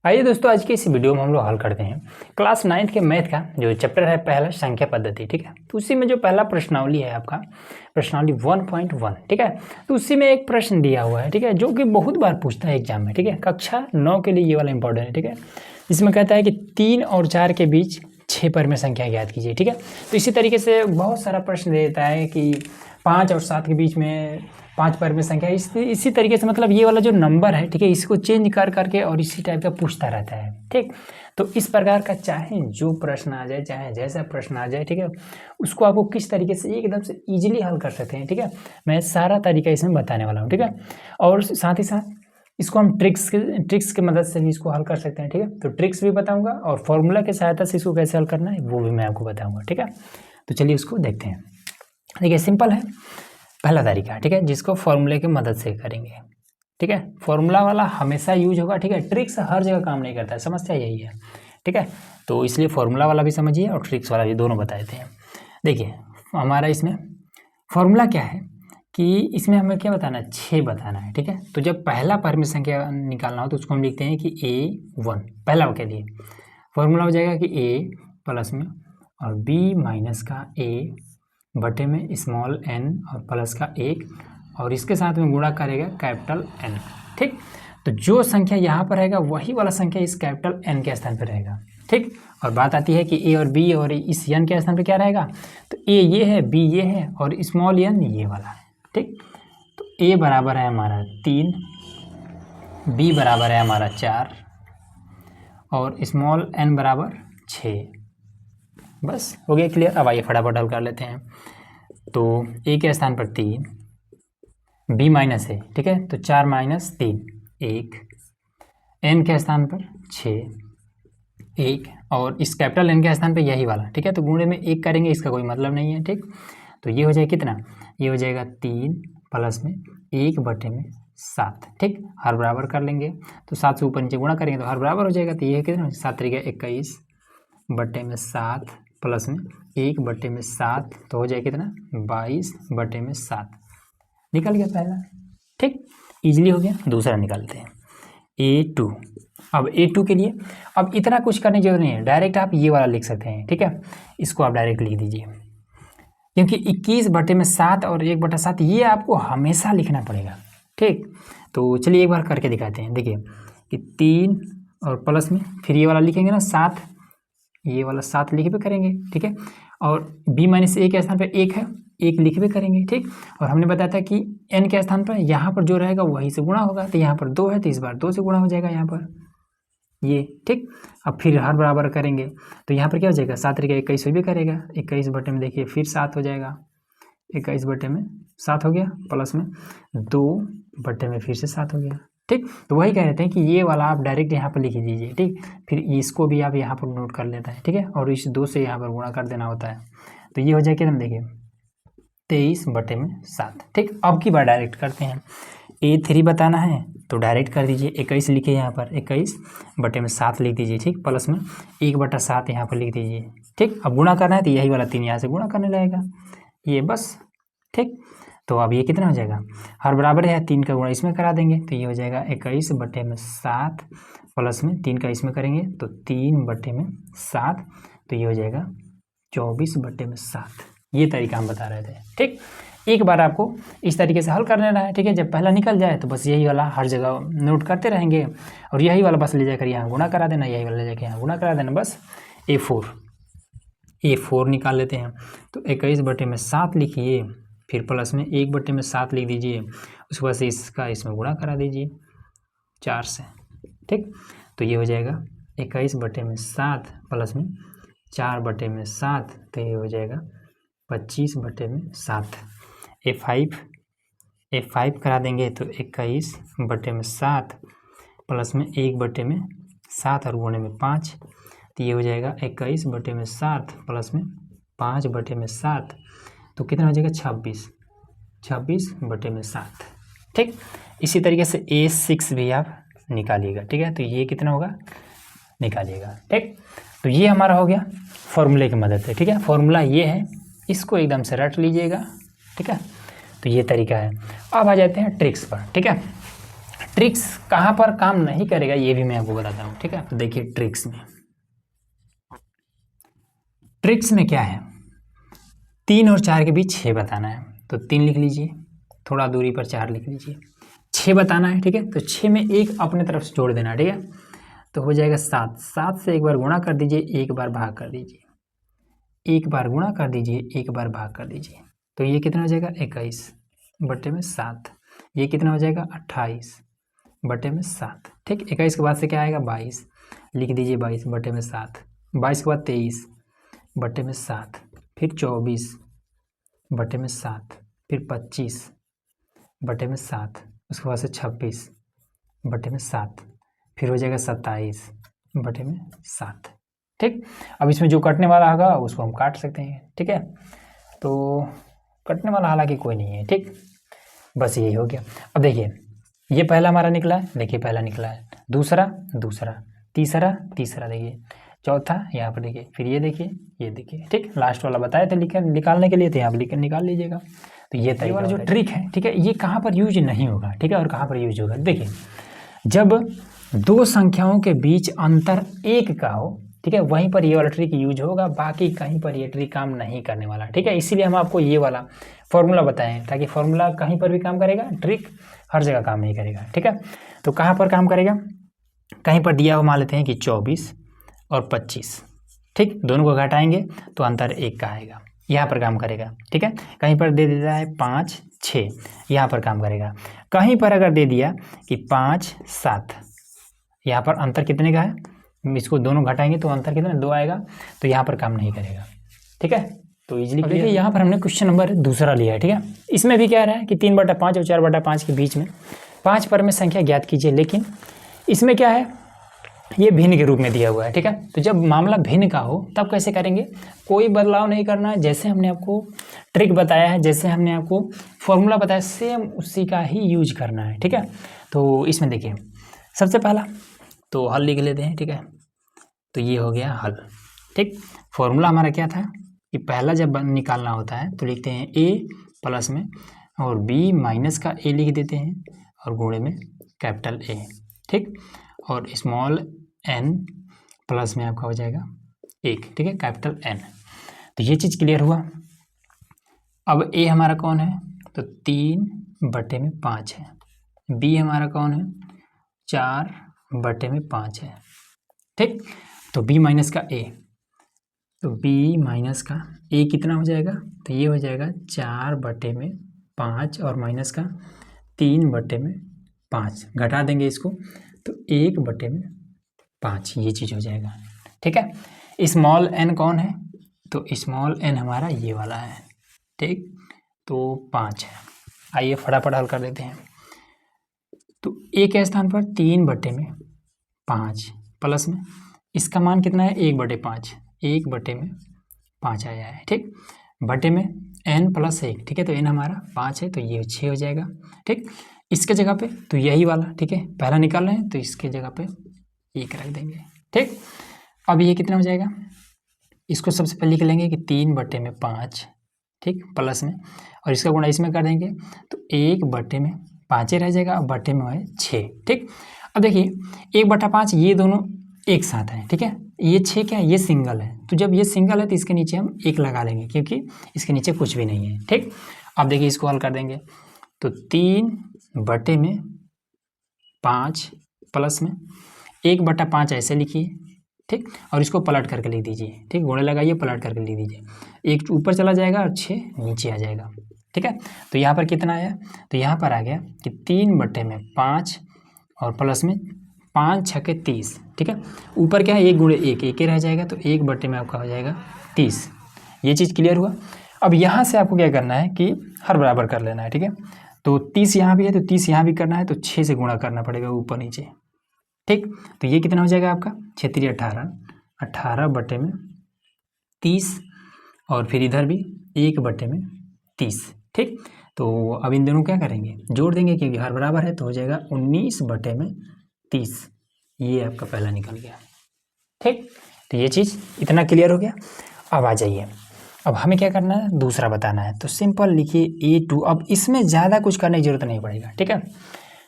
आइए दोस्तों, आज के इस वीडियो में हम लोग हल करते हैं क्लास 9th के मैथ का जो चैप्टर है पहला संख्या पद्धति। ठीक है, तो उसी में जो पहला प्रश्नावली है आपका प्रश्नावली 1.1। ठीक है, तो उसी में एक प्रश्न दिया हुआ है, ठीक है, जो कि बहुत बार पूछता है एग्जाम में। ठीक है, कक्षा 9 के लिए ये वाला इंपॉर्टेंट है। ठीक है, इसमें कहता है कि 3 और 4 के बीच 6 पर में संख्या ज्ञात कीजिए। ठीक है, तो इसी तरीके से बहुत सारा प्रश्न देता है कि 5 और 7 के बीच में 5 पर में संख्या, इसी तरीके से मतलब ये वाला जो नंबर है, ठीक है, इसको चेंज कर करके और इसी टाइप का पूछता रहता है। ठीक, तो इस प्रकार का चाहे जो प्रश्न आ जाए, चाहे जैसा प्रश्न आ जाए, ठीक है, उसको आपको किस तरीके से एकदम से इजीली हल कर सकते हैं। ठीक है, मैं सारा तरीका इसमें बताने वाला हूँ। ठीक है, और साथ ही साथ इसको हम ट्रिक्स की मदद से भी इसको हल कर सकते हैं। ठीक है, तो ट्रिक्स भी बताऊंगा और फॉर्मूला की सहायता से इसको कैसे हल करना है वो भी मैं आपको बताऊंगा। ठीक है, तो चलिए उसको देखते हैं। देखिए, सिंपल है पहला तरीका। ठीक है, जिसको फॉर्मूले की मदद से करेंगे। ठीक है, फॉर्मूला वाला हमेशा यूज होगा। ठीक है, ट्रिक्स हर जगह काम नहीं करता है, समस्या यही है। ठीक है, तो इसलिए फॉर्मूला वाला भी समझिए और ट्रिक्स वाला भी, दोनों बता देते हैं। देखिए, हमारा इसमें फॉर्मूला क्या है कि इसमें हमें क्या बताना है, 6 बताना है। ठीक है, तो जब पहला पर में संख्या निकालना हो तो उसको हम लिखते हैं कि A1 पहला के लिए फॉर्मूला हो जाएगा कि A प्लस में और B माइनस का A बटे में स्मॉल n और प्लस का 1 और इसके साथ में गुणा करेगा कैपिटल N। ठीक, तो जो संख्या यहाँ पर रहेगा वही वाला संख्या इस कैपिटल N के स्थान पर रहेगा। ठीक, और बात आती है कि A और B और इस n के स्थान पर क्या रहेगा, तो A ये है, B ये है और स्मॉल n ये वाला है। ठीक, तो A बराबर है हमारा 3, B बराबर है हमारा 4 और स्मॉल n बराबर 6। बस हो गया क्लियर। अब आइए फटाफट हल कर लेते हैं। तो A के स्थान पर 3, B माइनस है, ठीक है, तो 4 माइनस 3 1, N के स्थान पर 6 1 और इस कैपिटल N के स्थान पर यही वाला। ठीक है, तो गुणे में 1 करेंगे, इसका कोई मतलब नहीं है। ठीक, तो ये हो जाएगा कितना, ये हो जाएगा 3 प्लस में 1 बटे में 7। ठीक, हर बराबर कर लेंगे तो 7 से ऊपर नीचे गुणा करेंगे तो हर बराबर हो जाएगा। तो ये कितना, 7 तरीका 21 बटे में 7 प्लस में 1 बटे में 7 तो हो जाए कितना, 22 बटे में 7। निकल गया पहला। ठीक, इजीली हो गया। दूसरा निकालते हैं A2। अब A2 के लिए अब इतना कुछ करने की जरूरत नहीं है, डायरेक्ट आप ये वाला लिख सकते हैं। ठीक है, इसको आप डायरेक्ट लिख दीजिए क्योंकि 21 बटे में 7 और 1 बटा 7 ये आपको हमेशा लिखना पड़ेगा। ठीक, तो चलिए एक बार करके दिखाते हैं। देखिए कि 3 और प्लस में फिर ये वाला लिखेंगे ना 7, ये वाला 7 लिख भी करेंगे। ठीक है, और B माइनस A के स्थान पर 1 है, 1 लिख भी करेंगे। ठीक, और हमने बताया था कि N के स्थान पर यहाँ पर जो रहेगा वही से गुणा होगा, तो यहाँ पर 2 है तो इस बार 2 से गुणा हो जाएगा यहाँ पर ये। ठीक, अब फिर हर बराबर करेंगे तो यहाँ पर क्या हो जाएगा, 7 तरीका 21 भी करेगा, 21 बटे में देखिए फिर 7 हो जाएगा, 21 बटे में 7 हो गया प्लस में 2 बटे में फिर से 7 हो गया। ठीक, तो वही कह रहे थे कि ये वाला आप डायरेक्ट यहाँ पर लिख दीजिए। ठीक, फिर इसको भी आप यहाँ पर नोट कर लेता है। ठीक है, और इस 2 से यहाँ पर गुणा कर देना होता है तो ये हो जाए कितना, देखिए 23 बटे में 7। ठीक, अब की बार डायरेक्ट करते हैं। A3 बताना है तो डायरेक्ट कर दीजिए, 21 लिखिए यहाँ पर, 21 बटे में 7 लिख दीजिए। ठीक, प्लस में 1 बटा 7 यहाँ पर लिख दीजिए। ठीक, अब गुणा करना है तो यही वाला 3 यहाँ से गुणा करने लगेगा ये, बस। ठीक, तो अब ये कितना हो जाएगा, हर बराबर है 3 का गुणा इसमें करा देंगे तो ये हो जाएगा 21 बटे में 7 प्लस में 3 का इसमें करेंगे तो 3 बटे में 7 तो ये हो जाएगा 24 बटे में 7। ये तरीका हम बता रहे थे। ठीक, एक बार आपको इस तरीके से हल कर लेना है। ठीक है, जब पहला निकल जाए तो बस यही वाला हर जगह नोट करते रहेंगे और यही वाला बस ले जाकर यहाँ गुणा करा देना, यही वाला ले जाकर यहाँ गुणा करा देना, बस। A4 निकाल लेते हैं तो 21 बटे में 7 लिखिए, फिर प्लस में 1 बटे में 7 लिख दीजिए, उसके बाद से इसका इसमें गुणा करा दीजिए 4 से। ठीक, तो ये हो जाएगा 21 बटे में 7 प्लस में 4 बटे में 7 तो ये हो जाएगा 25 बटे में 7। A5 करा देंगे तो 21 बटे में 7 प्लस में 1 बटे में 7 और गुणे में 5 तो ये हो जाएगा 21 बटे में 7 प्लस में 5 बटे में 7 तो कितना हो जाएगा, 26 बटे में 7। ठीक, इसी तरीके से A6 भी आप निकालिएगा। ठीक है, तो ये कितना होगा निकालिएगा। ठीक, तो ये हमारा हो गया फॉर्मूले की मदद से। ठीक है, फॉर्मूला ये है, इसको एकदम से रट लीजिएगा। ठीक है, तो ये तरीका है। अब आ जाते हैं ट्रिक्स पर। ठीक है, ट्रिक्स कहाँ पर काम नहीं करेगा ये भी मैं आपको बताता हूँ, ठीक है। तो देखिए ट्रिक्स में क्या है, 3 और 4 के बीच 6 बताना है, तो 3 लिख लीजिए, थोड़ा दूरी पर 4 लिख लीजिए, 6 बताना है, ठीक है। तो 6 में 1 अपने तरफ से जोड़ देना है, ठीक है। तो हो जाएगा 7, 7 से एक बार गुणा कर दीजिए, एक बार भाग कर दीजिए, एक बार गुणा कर दीजिए, एक बार भाग कर दीजिए, तो ये कितना हो जाएगा 21/7। ये कितना हो जाएगा 28/7, ठीक। 21 के बाद से क्या आएगा 22, लिख दीजिए 22/7, 22 के बाद 23/7, फिर 24/7, फिर 25/7, उसके बाद से 26/7, फिर हो जाएगा 27/7, ठीक। अब इसमें जो कटने वाला होगा उसको हम काट सकते हैं, ठीक है। तो कटने वाला हालांकि कोई नहीं है, ठीक, बस यही हो गया। अब देखिए ये पहला हमारा निकला है, देखिए पहला निकला है, दूसरा, तीसरा, देखिए चौथा यहाँ पर देखिए, फिर ये देखिए, ठीक। लास्ट वाला बताया था निकालने के लिए, तो यहाँ पर निकाल लीजिएगा। तो ये तरीका वाला जो ट्रिक है, ठीक है, ये कहाँ पर यूज नहीं होगा, ठीक है, और कहाँ पर यूज होगा। देखिए जब 2 संख्याओं के बीच अंतर 1 का हो, ठीक है, वहीं पर ये वाला ट्रिक यूज होगा, बाकी कहीं पर ये ट्रिक काम नहीं करने वाला, ठीक है। इसीलिए हम आपको ये वाला फॉर्मूला बताएं, ताकि फॉर्मूला कहीं पर भी काम करेगा, ट्रिक हर जगह काम नहीं करेगा, ठीक है। तो कहाँ पर काम करेगा, कहीं पर दिया हुआ मान लेते हैं कि 24 और 25, ठीक, दोनों को घटाएंगे तो अंतर 1 का आएगा, यहाँ पर काम करेगा, ठीक है। कहीं पर दे देता है 5, 6, यहाँ पर काम करेगा। कहीं पर अगर दे दिया कि 5, 7, यहाँ पर अंतर कितने का है, इसको दोनों घटाएंगे तो अंतर कितना 2 आएगा, तो यहाँ पर काम नहीं करेगा, ठीक है। तो इजीली देखिए यहाँ पर हमने क्वेश्चन नंबर दूसरा लिया है, ठीक है। इसमें भी क्या रहा है कि 3/5 और 4/5 के बीच में 5 पर में संख्या ज्ञात कीजिए, लेकिन इसमें क्या है, ये भिन्न के रूप में दिया हुआ है, ठीक है। तो जब मामला भिन्न का हो तब कैसे करेंगे, कोई बदलाव नहीं करना है, जैसे हमने आपको ट्रिक बताया है, जैसे हमने आपको फॉर्मूला बताया, सेम उसी का ही यूज करना है, ठीक है। तो इसमें देखिए सबसे पहला तो हल लिख लेते हैं, ठीक है। तो ये हो गया हल, ठीक। फॉर्मूला हमारा क्या था कि पहला जब निकालना होता है तो लिखते हैं a प्लस में और b माइनस का a लिख देते हैं और गुणे में कैपिटल A, ठीक, और स्मॉल n प्लस में आपका हो जाएगा 1, ठीक है, कैपिटल N। तो ये चीज़ क्लियर हुआ। अब a हमारा कौन है, तो 3/5 है, b हमारा कौन है 4/5 है, ठीक। तो b माइनस का a, तो b माइनस का a कितना हो जाएगा, तो ये हो जाएगा 4/5 और माइनस का 3/5, घटा देंगे इसको तो 1/5, ये चीज़ हो जाएगा, ठीक है। स्मॉल n कौन है, तो स्मॉल n हमारा ये वाला है, ठीक, तो 5 है। आइए फटाफट हल कर देते हैं। तो a के स्थान पर 3/5 प्लस में इसका मान कितना है 1/5, 1/5 आया है, ठीक, बटे में n + 1, ठीक है। तो n हमारा 5 है, तो ये 6 हो जाएगा, ठीक। इसके जगह पे तो यही वाला, ठीक है, पहला निकाल रहे हैं तो इसके जगह पे 1 रख देंगे, ठीक। अब ये कितना हो जाएगा, इसको सबसे पहले लिख लेंगे कि 3/5, ठीक, प्लस में और इसका गुणा इसमें कर देंगे तो 1/5 रह जाएगा, अब बटे में है 6, ठीक। अब देखिए 1/5 ये दोनों एक साथ हैं, ठीक है, ये 6 क्या है, ये सिंगल है, तो जब ये सिंगल है तो इसके नीचे हम 1 लगा लेंगे क्योंकि इसके नीचे कुछ भी नहीं है, ठीक। अब देखिए इसको हल कर देंगे तो 3/5 प्लस में 1/5 ऐसे लिखिए, ठीक, और इसको पलट करके लिख दीजिए, ठीक, गुणे लगाइए पलट करके लिख दीजिए, 1 ऊपर चला जाएगा और 6 नीचे आ जाएगा, ठीक है। तो यहाँ पर कितना आया, तो यहाँ पर आ गया कि 3/5 और प्लस में 5 × 6 = 30, ठीक है। ऊपर क्या है 1 × 1, 1 रह जाएगा, तो 1/में आपका हो जाएगा 30। ये चीज़ क्लियर हुआ। अब यहाँ से आपको क्या करना है कि हर बराबर कर लेना है, ठीक है। तो 30 यहाँ भी है तो 30 यहाँ भी करना है, तो 6 से गुणा करना पड़ेगा ऊपर नीचे, ठीक। तो ये कितना हो जाएगा आपका 6 × 3 = 18, 18/30 और फिर इधर भी 1/30, ठीक। तो अब इन दोनों क्या करेंगे, जोड़ देंगे क्योंकि हर बराबर है, तो हो जाएगा 19/30, ये आपका पहला निकल गया, ठीक। तो ये चीज़ इतना क्लियर हो गया। अब आ जाइए, अब हमें क्या करना है, दूसरा बताना है, तो सिंपल लिखिए A2। अब इसमें ज़्यादा कुछ करने की जरूरत नहीं पड़ेगा, ठीक है।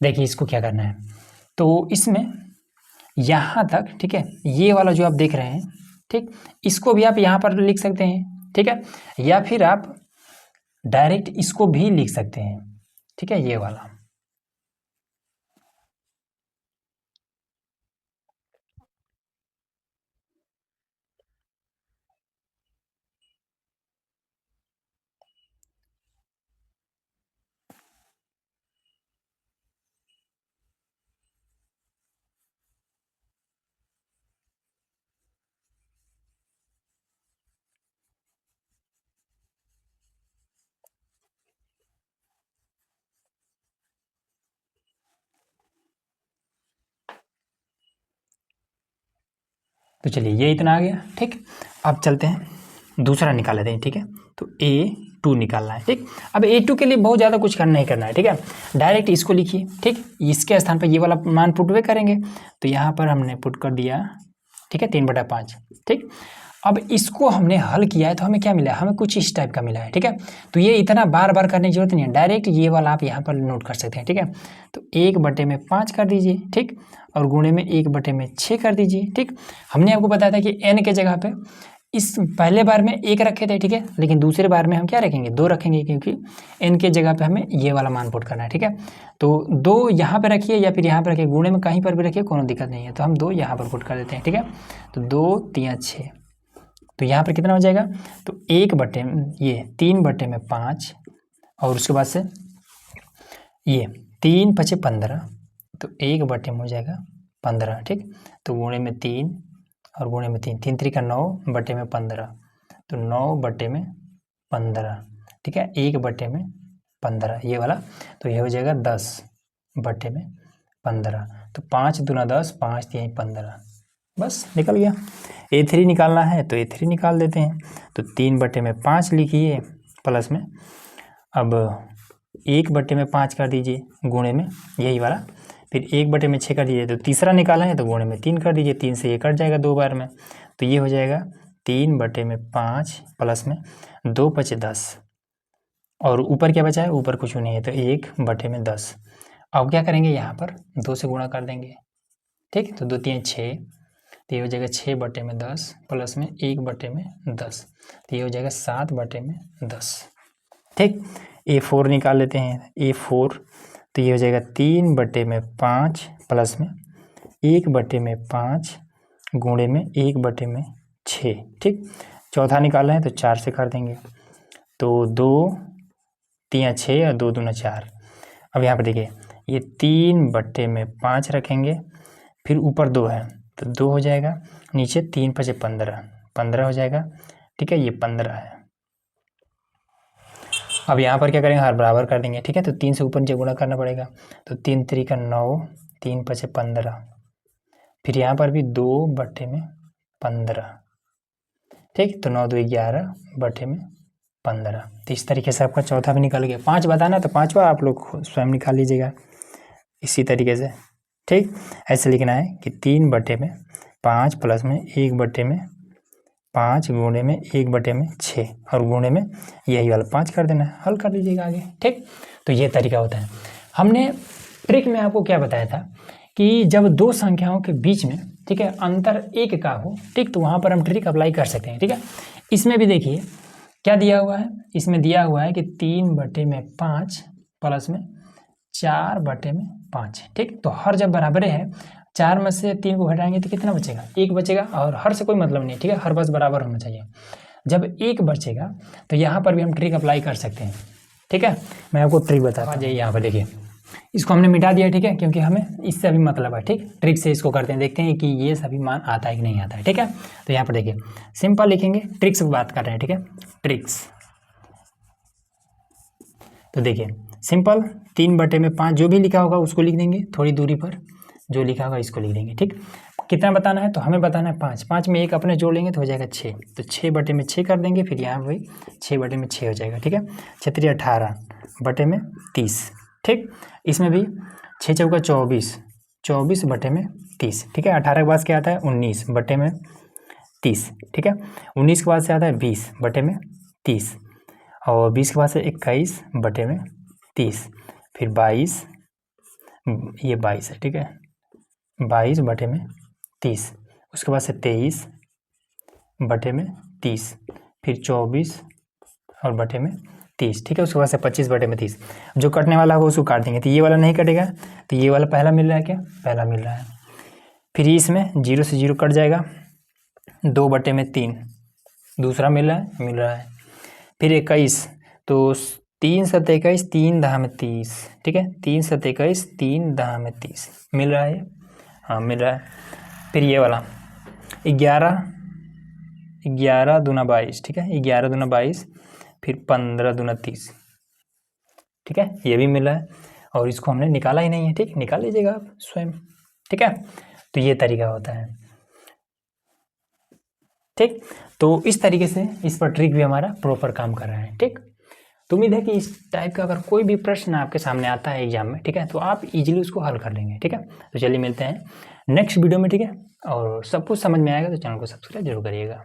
देखिए इसको क्या करना है, तो इसमें यहाँ तक, ठीक है, ये वाला जो आप देख रहे हैं, ठीक, इसको भी आप यहाँ पर लिख सकते हैं, ठीक है, या फिर आप डायरेक्ट इसको भी लिख सकते हैं, ठीक है, ये वाला। तो चलिए ये इतना आ गया, ठीक। अब चलते हैं दूसरा निकाल लेते हैं, ठीक है। तो A2 निकालना है, ठीक। अब A2 के लिए बहुत ज़्यादा कुछ नहीं करना है, ठीक है, डायरेक्ट इसको लिखिए, ठीक, इसके स्थान पर ये वाला मान पुट वे करेंगे। तो यहाँ पर हमने पुट कर दिया, ठीक है, 3/5, ठीक। अब इसको हमने हल किया है तो हमें क्या मिला है, हमें कुछ इस टाइप का मिला है, ठीक है। तो ये इतना बार बार करने की जरूरत नहीं है, डायरेक्ट ये वाला आप यहाँ पर नोट कर सकते हैं, ठीक है। तो 1/5 कर दीजिए, ठीक, और गुणे में 1/6 कर दीजिए, ठीक। हमने आपको बताया था कि n के जगह पे इस पहले बार में 1 रखे थे, ठीक है, लेकिन दूसरे बार में हम क्या रखेंगे, 2 रखेंगे, क्योंकि n के जगह पे हमें ये वाला मान पुट करना है, ठीक है। तो 2 यहाँ पे रखिए या फिर यहाँ पे रखिए, गुणे में कहीं पर भी रखिए, कोई दिक्कत नहीं है। तो हम 2 यहाँ पर पुट कर देते हैं, ठीक है। तो 2 3 6, तो यहाँ पर कितना हो जाएगा, तो 3/5, और उसके बाद से ये 3 5 15, तो 1/में हो जाएगा 15, ठीक। तो गुणे में 3 और गुणे में 3, 3 3 का 9/15, तो 9/15, ठीक है, 1/15 ये वाला। तो ये हो जाएगा 10/15, तो 5 दूना 10, 5 3 15, बस निकल गया। A3 निकालना है तो A3 निकाल देते हैं। तो 3/5 लिखिए प्लस में, अब 1/5 कर दीजिए गुणे में यही वाला, फिर 1/6 कर दीजिए। तो तीसरा निकाला है तो गुणे में 3 कर दीजिए, 3 से ये कट जाएगा 2 बार में, तो ये हो जाएगा 3/5 प्लस में 2 5 10, और ऊपर क्या बचा है, ऊपर कुछ नहीं है, तो 1/10। अब क्या करेंगे, यहाँ पर 2 से गुणा कर देंगे, ठीक। तो 2 3 6, तो ये हो जाएगा 6/10 प्लस में 1/10, तो ये हो जाएगा 7/10, ठीक। A4 निकाल लेते हैं, A4, तो ये हो जाएगा 3/5 प्लस में 1/5 गुणे में 1/6, ठीक। चौथा निकालना है तो 4 से कर देंगे, तो 2 3 6 और 2 दूना 4। अब यहाँ पर देखिए ये 3/5 रखेंगे, फिर ऊपर 2 है तो 2 हो जाएगा, नीचे 3 5 15, 15 हो जाएगा, ठीक है, ये 15 है। अब यहाँ पर क्या करेंगे, हर बराबर कर देंगे, ठीक है। तो 3 से ऊपर नीचे गुणा करना पड़ेगा, तो 3 3 का 9, 3 5 15, फिर यहाँ पर भी 2/15, ठीक। तो 9 2 11/15। तो इस तरीके से आपका चौथा भी निकल गया। 5 बताना तो 5वां आप लोग स्वयं निकाल लीजिएगा इसी तरीके से, ठीक। ऐसे लिखना है कि 3/5 प्लस में 1/5 गुणे में 1/6, और गुणे में यही वाला 5 कर देना है, हल कर लीजिएगा आगे, ठीक। तो ये तरीका होता है। हमने ट्रिक में आपको क्या बताया था कि जब दो संख्याओं के बीच में, ठीक है, अंतर 1 का हो, ठीक, तो वहाँ पर हम ट्रिक अप्लाई कर सकते हैं, ठीक है। इसमें भी देखिए क्या दिया हुआ है, इसमें दिया हुआ है कि 3/5 प्लस में 4/5, ठीक। तो हर जब बराबर है, 4 में से 3 को घटाएंगे तो कितना बचेगा, 1 बचेगा, और हर से कोई मतलब नहीं, ठीक है, हर बस बराबर होना चाहिए। जब 1 बचेगा तो यहाँ पर भी हम ट्रिक अप्लाई कर सकते हैं, ठीक है। मैं आपको ट्रिक बताता हूँ। यहाँ पर देखिए इसको हमने मिटा दिया, ठीक है, क्योंकि हमें इससे अभी मतलब है, ठीक। ट्रिक से इसको करते हैं, देखते हैं कि ये सभी मान आता है कि नहीं आता है, ठीक है। तो यहाँ पर देखिए सिंपल लिखेंगे, ट्रिक्स की बात कर रहे हैं, ठीक है, ट्रिक्स। तो देखिए सिंपल 3/5 जो भी लिखा होगा उसको लिख देंगे, थोड़ी दूरी पर जो लिखा होगा इसको लिख देंगे, ठीक। कितना बताना है, तो हमें बताना है 5, 5 में 1 अपने जोड़ लेंगे तो हो जाएगा 6, तो 6/6 कर देंगे, फिर यहाँ वही 6/6 हो जाएगा, ठीक है। 6 18/30, ठीक। इसमें भी 6 चौका 24, 24/30, ठीक है। 18 के बाद क्या आता है 19/30, ठीक है। 19 के बाद से आता है 20/30, और 20 के बाद से 21/30, फिर ये 22 है, ठीक है, 22 बटे में 30, उसके बाद से 23 बटे में 30, फिर 24 और बटे में 30, ठीक है, उसके बाद से 25 बटे में 30। जो कटने वाला होगा उसको काट देंगे, तो ये वाला नहीं कटेगा, तो ये वाला पहला मिल रहा है, क्या पहला मिल रहा है। फिर इसमें 0 से 0 कट जाएगा, 2 बटे में 3 दूसरा मिल रहा है। फिर 21, तो 3 7 21, 3 दहा में 30, ठीक है, 3 7 21, 3 दहा में 30 मिल रहा है, हाँ मिल रहा है। फिर ये वाला 11 दूना 22, ठीक है, 11 दूना 22, फिर 15 दूना 30, ठीक है, ये भी मिला है, और इसको हमने निकाला ही नहीं है, ठीक, निकाल लीजिएगा आप स्वयं, ठीक है। तो ये तरीका होता है, ठीक। तो इस तरीके से इस पर ट्रिक भी हमारा प्रॉपर काम कर रहा है, ठीक। तो उम्मीद है कि इस टाइप का अगर कोई भी प्रश्न आपके सामने आता है एग्जाम में, ठीक है, तो आप इजीली उसको हल कर लेंगे, ठीक है। तो चलिए मिलते हैं नेक्स्ट वीडियो में, ठीक है, और सब कुछ समझ में आएगा तो चैनल को सब्सक्राइब जरूर करिएगा।